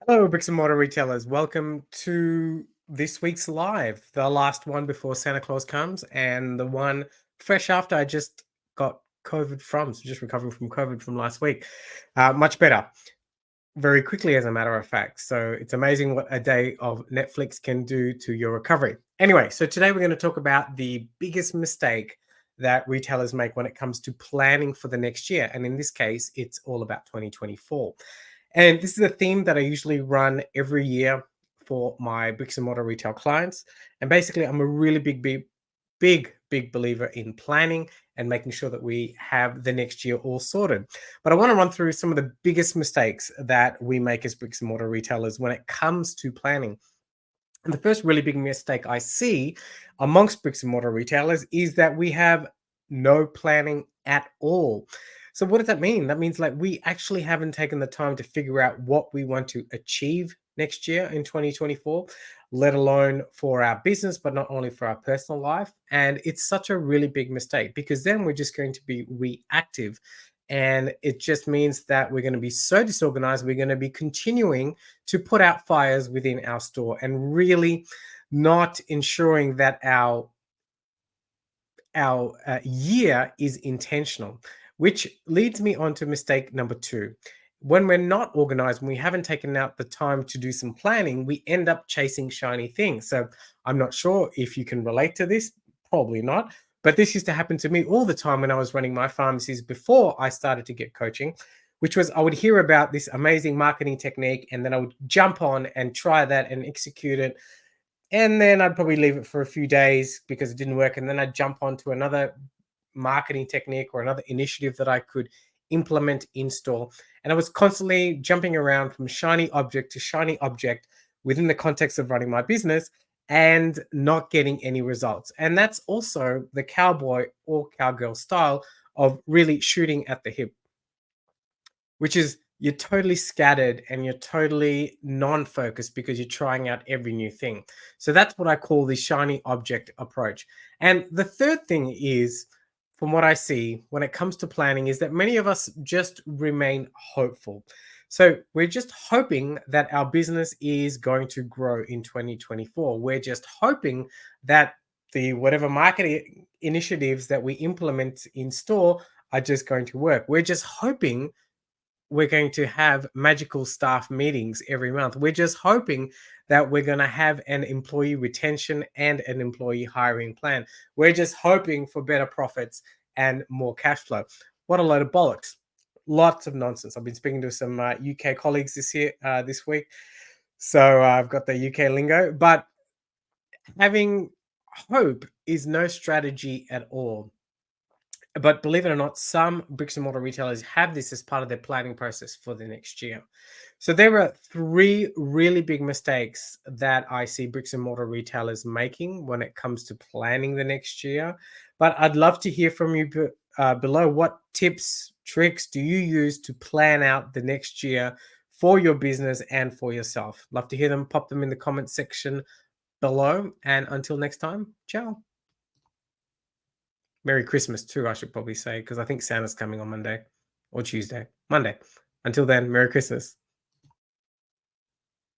Hello, bricks and mortar retailers. Welcome to this week's live, the last one before Santa Claus comes, and the one fresh after I just got COVID from. So, just recovering from COVID from last week. Much better, very quickly, as a matter of fact. So, it's amazing what a day of Netflix can do to your recovery. Anyway, so today we're going to talk about the biggest mistake that retailers make when it comes to planning for the next year. And in this case, it's all about 2024. And this is a theme that I usually run every year for my bricks and mortar retail clients. And basically, I'm a really big believer in planning and making sure that we have the next year all sorted. But I want to run through some of the biggest mistakes that we make as bricks and mortar retailers when it comes to planning. And the first really big mistake I see amongst bricks and mortar retailers is that we have no planning at all. So what does that mean? That means like we actually haven't taken the time to figure out what we want to achieve next year in 2024, let alone for our business, but not only for our personal life. And it's such a really big mistake because then we're just going to be reactive. And it just means that we're going to be so disorganized. We're going to be continuing to put out fires within our store and really not ensuring that our year is intentional, which leads me on to mistake number two. When we're not organized and we haven't taken out the time to do some planning, we end up chasing shiny things. So I'm not sure if you can relate to this, probably not. But this used to happen to me all the time when I was running my pharmacies before I started to get coaching, which was I would hear about this amazing marketing technique and then I would jump on and try that and execute it, and then I'd probably leave it for a few days because it didn't work. And then I'd jump onto another marketing technique or another initiative that I could implement in store. And I was constantly jumping around from shiny object to shiny object within the context of running my business and not getting any results. And that's also the cowboy or cowgirl style of really shooting at the hip, which is you're totally scattered and you're totally non-focused because you're trying out every new thing. So that's what I call the shiny object approach. And the third thing is, from what I see when it comes to planning, is that many of us just remain hopeful. So we're just hoping that our business is going to grow in 2024. We're just hoping that the whatever marketing initiatives that we implement in store are just going to work. We're just hoping we're going to have magical staff meetings every month. We're just hoping that we're going to have an employee retention and an employee hiring plan. We're just hoping for better profits and more cash flow. What a load of bollocks. Lots of nonsense. I've been speaking to some UK colleagues this week. So I've got the UK lingo, but having hope is no strategy at all. But believe it or not, some bricks and mortar retailers have this as part of their planning process for the next year. So there are three really big mistakes that I see bricks and mortar retailers making when it comes to planning the next year. But I'd love to hear from you below. What tips, tricks do you use to plan out the next year for your business and for yourself? Love to hear them. Pop them in the comment section below. And until next time, ciao. Merry Christmas too, I should probably say, because I think Santa's coming on Monday or Tuesday. Monday. Until then, Merry Christmas.